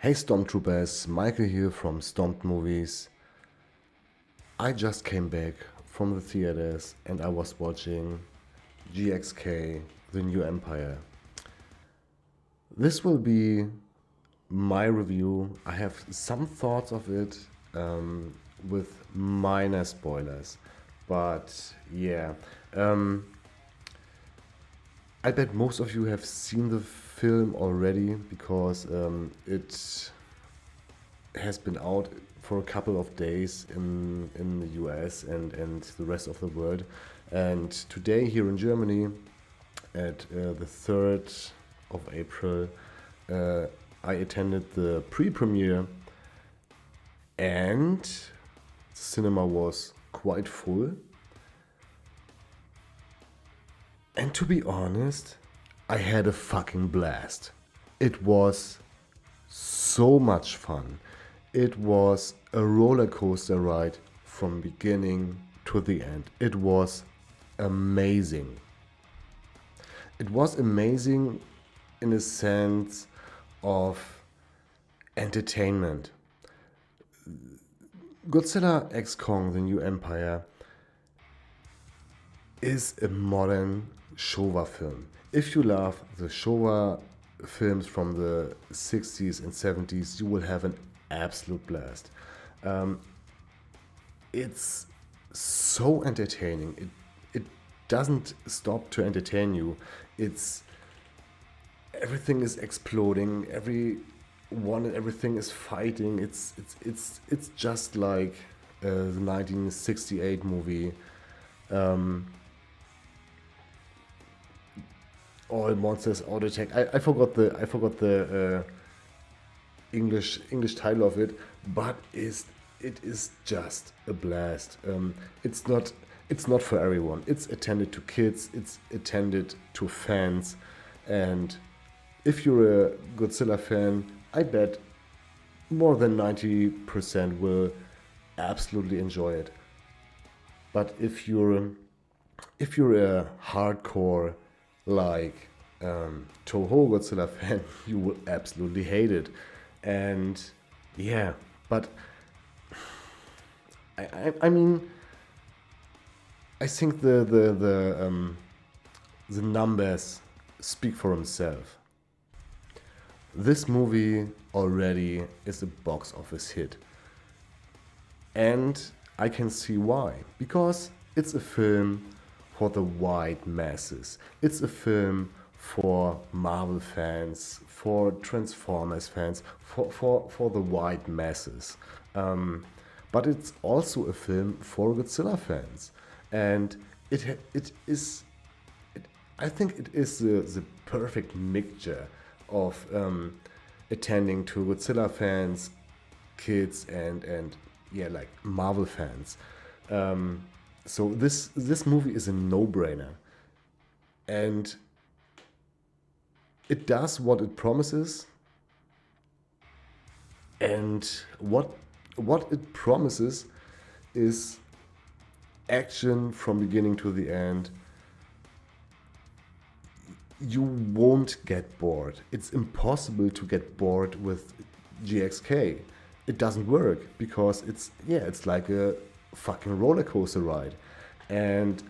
Hey Stormtroopers, Michael here from Stomped Movies. I just came back from the theaters and I was watching GXK, The New Empire. This will be my review. I have some thoughts of it with minor spoilers. But yeah, um, I bet most of you have seen the film already because it has been out for a couple of days in the US and the rest of the world. And today, here in Germany, at the 3rd of April, uh, I attended the pre premiere, and the cinema was quite full. And to be honest, I had a fucking blast. It was so much fun. It was a roller coaster ride from beginning to the end. It was amazing. It was amazing in a sense of entertainment. Godzilla X Kong, The New Empire, is a modern Showa film. If you love the Showa films from the 60s and 70s, you will have an absolute blast. It's so entertaining. It doesn't stop to entertain you. It's everything is exploding. Everyone and everything is fighting. It's just like the 1968 movie. All monsters out attack. I forgot the English title of it, but it is just a blast. It's not for everyone. It's intended to kids. It's intended to fans, and if you're a Godzilla fan, I bet more than 90% will absolutely enjoy it. But if you're a hardcore like Toho Godzilla fan, you will absolutely hate it. And yeah, but I mean, I think the numbers speak for himself. This movie already is a box office hit, and I can see why. Because it's a film for the wide masses. It's a film for Marvel fans, for Transformers fans, for the wide masses. But it's also a film for Godzilla fans. And it is, I think it is the perfect mixture of attending to Godzilla fans, kids, and yeah, like Marvel fans. So this movie is a no-brainer, and it does what it promises. And what it promises is action from beginning to the end. You won't get bored. It's impossible to get bored with GXK. It doesn't work because it's like a fucking roller coaster ride. And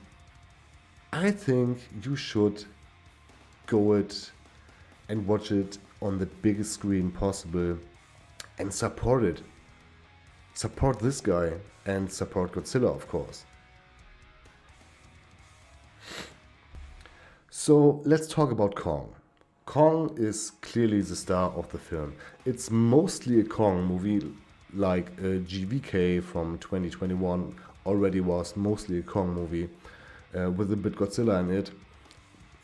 I think you should go it and watch it on the biggest screen possible and support it. Support this guy and support Godzilla, of course. So let's talk about Kong. Kong is clearly the star of the film. It's mostly a Kong movie, like GVK from 2021 already was mostly a Kong movie with a bit Godzilla in it.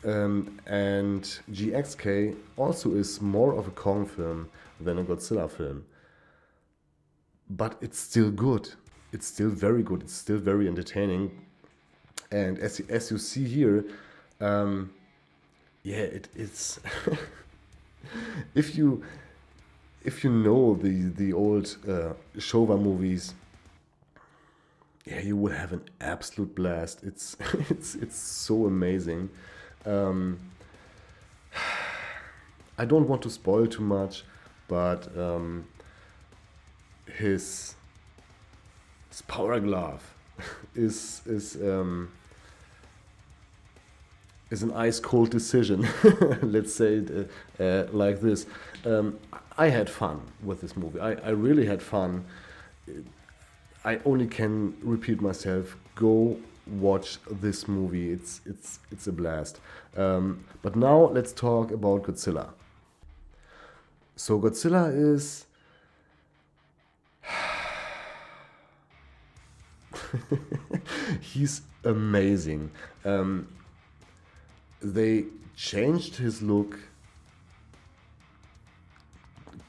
And GXK also is more of a Kong film than a Godzilla film. But it's still good. It's still very good. It's still very entertaining. And as you see here, yeah, it's if you know the old Showa movies, yeah, you will have an absolute blast. It's it's so amazing. Um, I don't want to spoil too much, but his power glove is is um, is an ice cold decision. Let's say it like this. I had fun with this movie. I really had fun. I only can repeat myself. Go watch this movie. It's a blast. But now let's talk about Godzilla. So Godzilla is he's amazing. They changed his look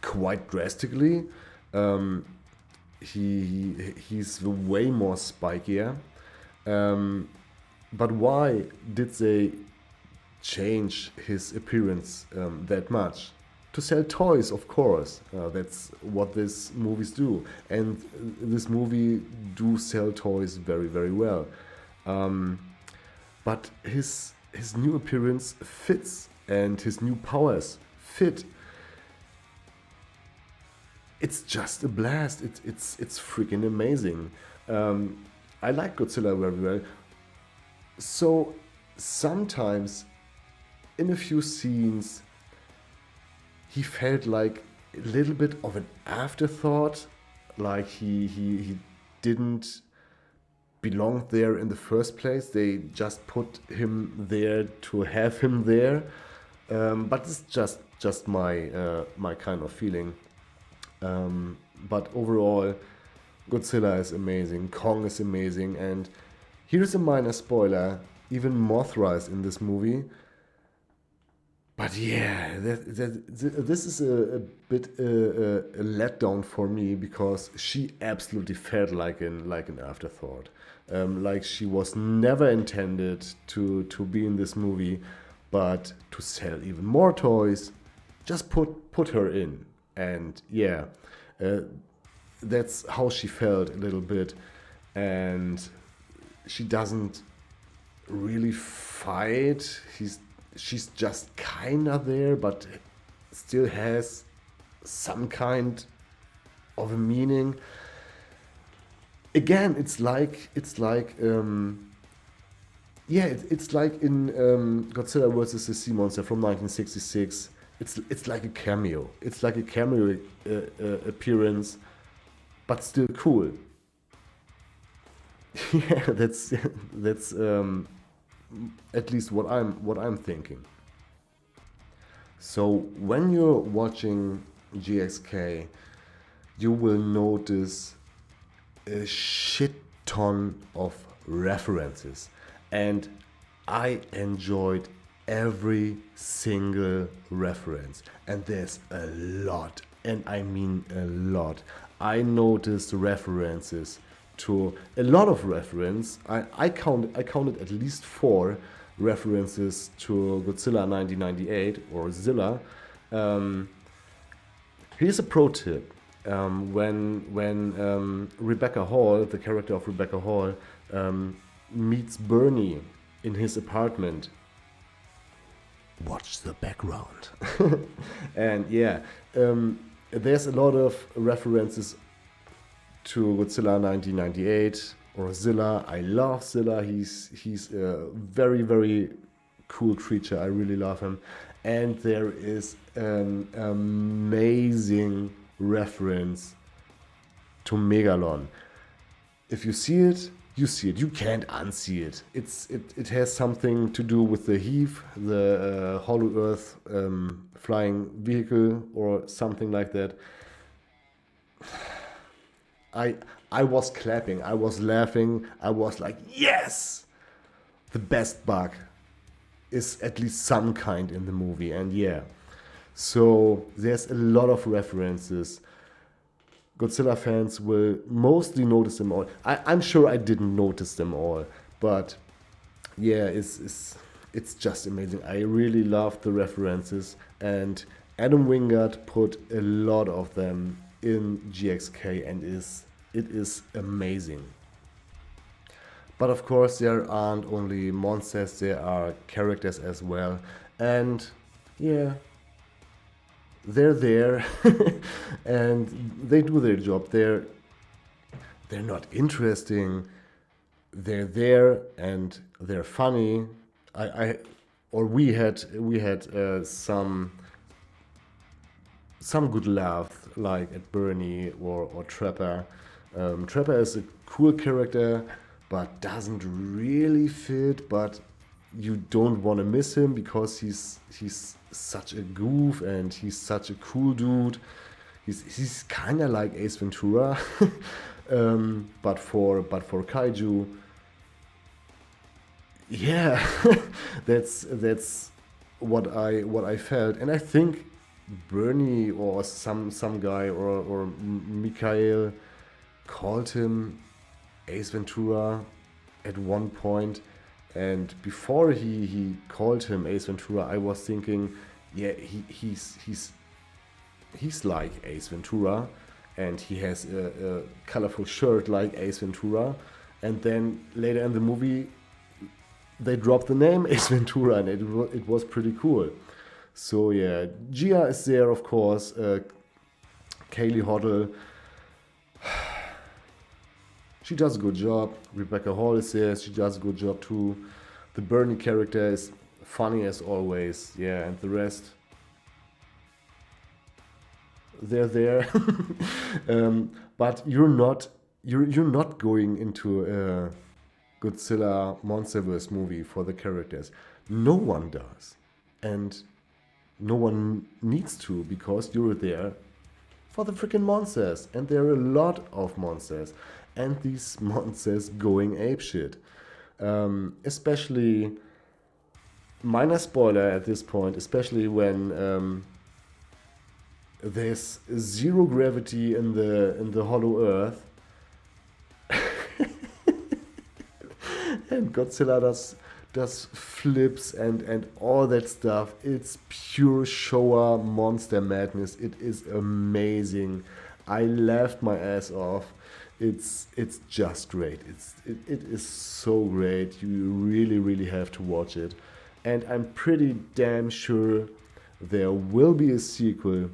quite drastically. Um, he's way more spikier. But why did they change his appearance that much? To sell toys, of course. That's what these movies do, and this movie do sell toys very, very well. But his new appearance fits, and his new powers fit. It's just a blast. It's freaking amazing. I like Godzilla very well. So sometimes in a few scenes he felt like a little bit of an afterthought, like he didn't belong there in the first place. They just put him there to have him there. But it's just my kind of feeling. But overall, Godzilla is amazing, Kong is amazing, and here's a minor spoiler: even Mothra is in this movie. But yeah, this is a bit a letdown for me because she absolutely felt like an afterthought, like she was never intended to be in this movie, but to sell even more toys, just put her in, and yeah, uh, that's how she felt a little bit, and she doesn't really fight. She's just kinda there, but still has some kind of a meaning. Again, it's like in Godzilla versus the Sea Monster from 1966. It's like a cameo. It's like a cameo appearance, but still cool. Yeah, that's at least what I'm thinking. So when you're watching GXK, you will notice a shit ton of references, and I enjoyed every single reference, and there's a lot, and I mean a lot. I noticed references to a lot of reference. I counted at least four references to Godzilla 1998 or Zilla. Um, Here's a pro tip. When Rebecca Hall, the character of Rebecca Hall, meets Bernie in his apartment, watch the background. And yeah, there's a lot of references to Godzilla 1998 or Zilla. I love Zilla. He's a very, very cool creature. I really love him. And there is an amazing reference to Megalon. If you see it, you see it. You can't unsee it. It has something to do with the Heave, the Hollow Earth flying vehicle or something like that. I was clapping, I was laughing, I was like, yes! The best bug is at least some kind in the movie, and yeah. So there's a lot of references. Godzilla fans will mostly notice them all. I'm sure I didn't notice them all, but yeah, it's just amazing. I really love the references, and Adam Wingard put a lot of them in GXK, and it is amazing. But of course, there aren't only monsters; there are characters as well, and yeah, they're there and they do their job. They're not interesting. They're there and they're funny. I or we had some good laugh like at Bernie or Trapper. Trapper is a cool character, but doesn't really fit. But you don't want to miss him because he's such a goof and he's such a cool dude. He's kind of like Ace Ventura, but for kaiju. Yeah, that's what I felt, and I think Bernie or some guy or Mikhail called him Ace Ventura at one point, and before he called him Ace Ventura, I was thinking, yeah, he's like Ace Ventura, and he has a colorful shirt like Ace Ventura, and then later in the movie they dropped the name Ace Ventura, and it was pretty cool. So yeah, Gia is there, of course. Kaylee Hoddle, she does a good job. Rebecca Hall is there, she does a good job too. The Bernie character is funny as always. Yeah, and the rest, they're there. But you're not going into a Godzilla Monsterverse movie for the characters. No one does, and no one needs to, because you're there for the freaking monsters, and there are a lot of monsters, and these monsters going apeshit. Especially, minor spoiler at this point, especially when there's zero gravity in the Hollow Earth, and Godzilla does flips and all that stuff. It's pure Showa monster madness. It is amazing. I laughed my ass off. It's just great. It is so great. You really have to watch it, and I'm pretty damn sure there will be a sequel.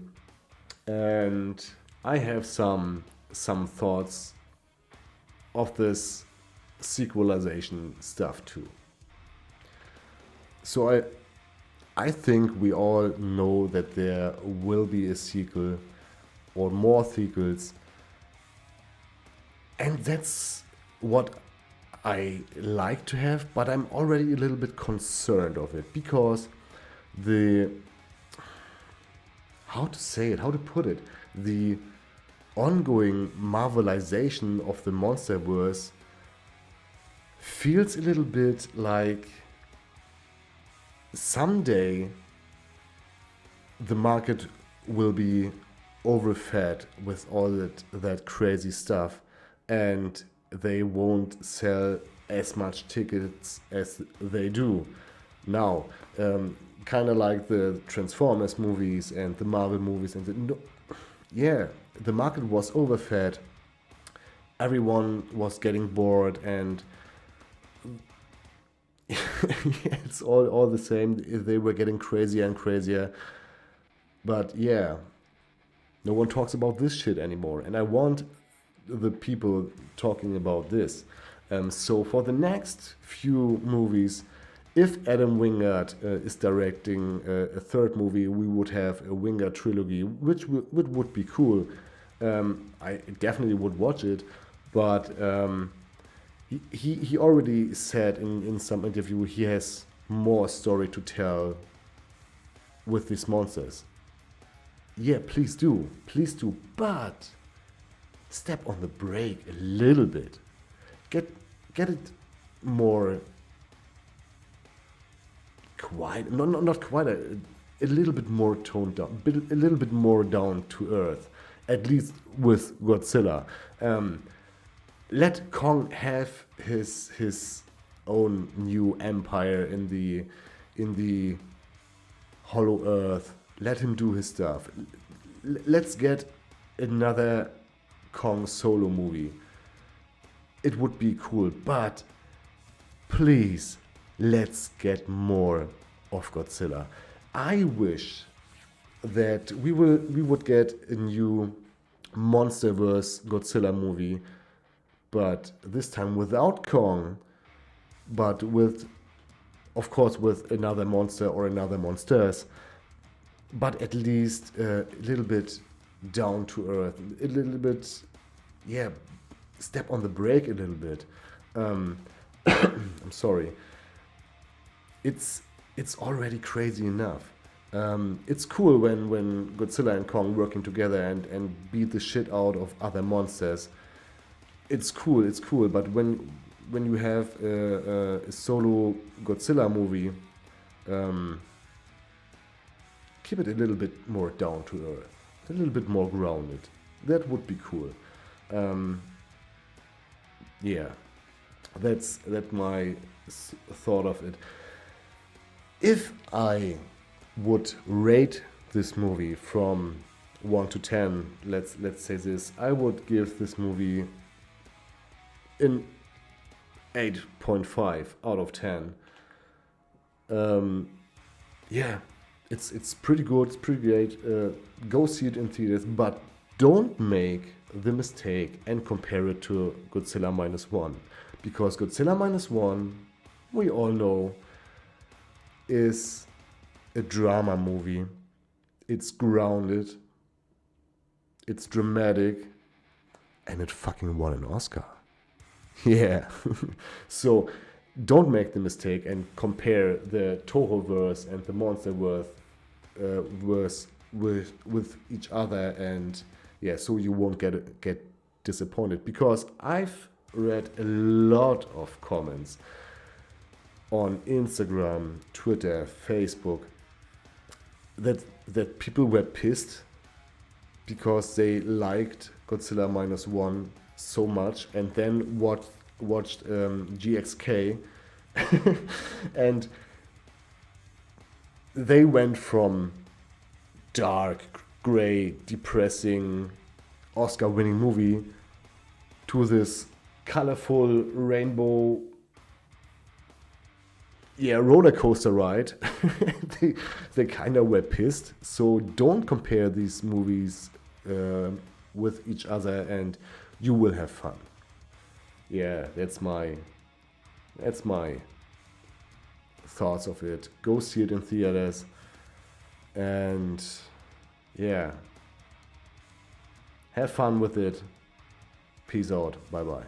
And I have some thoughts of this sequelization stuff too. So I think we all know that there will be a sequel or more sequels, and that's what I like to have, but I'm already a little bit concerned of it, because the how to say it, how to put it, the ongoing Marvelization of the Monsterverse feels a little bit like someday the market will be overfed with all that crazy stuff, and they won't sell as much tickets as they do now. Kind of like the Transformers movies and the Marvel movies, and yeah, the market was overfed. Everyone was getting bored, and yeah, it's all the same. They were getting crazier and crazier. But yeah, no one talks about this shit anymore, and I want the people talking about this. So for the next few movies, if Adam Wingard is directing a third movie, we would have a Wingard trilogy, which would be cool. I definitely would watch it, but he already said in some interview he has more story to tell with these monsters. Yeah, please do, but step on the brake a little bit. Get it more quiet, not quite, a little bit more toned down, a little bit more down to earth, at least with Godzilla. Let Kong have his own new empire in the Hollow Earth. Let him do his stuff. Let's get another Kong solo movie. It would be cool, but please, let's get more of Godzilla. I wish that we would get a new MonsterVerse Godzilla movie, but this time without Kong, but with, of course, with another monster or another monsters, but at least a little bit down to earth, a little bit, yeah, step on the brake a little bit. I'm sorry. It's already crazy enough. It's cool when Godzilla and Kong working together and beat the shit out of other monsters. It's cool. But when you have a solo Godzilla movie, keep it a little bit more down to earth, a little bit more grounded. That would be cool. Yeah, that's my thought of it. If I would rate this movie from 1 to 10, let's say this, I would give this movie an 8.5 out of 10. Yeah, it's pretty good, it's pretty great. Go see it in theaters, but don't make the mistake and compare it to Godzilla Minus One, because Godzilla Minus One, we all know, is a drama movie. It's grounded, it's dramatic, and it fucking won an Oscar. Yeah. So don't make the mistake and compare the Toho-verse and the Monster-verse verse with each other, and yeah, so you won't get disappointed, because I've read a lot of comments on Instagram, Twitter, Facebook that people were pissed because they liked Godzilla Minus One so much and then watched GXK and they went from dark, gray, depressing, Oscar-winning movie to this colorful rainbow, yeah, roller coaster ride. they kind of were pissed. So don't compare these movies with each other, and you will have fun. Yeah, that's my thoughts of it. Go see it in theaters, and yeah, have fun with it. Peace out. Bye bye.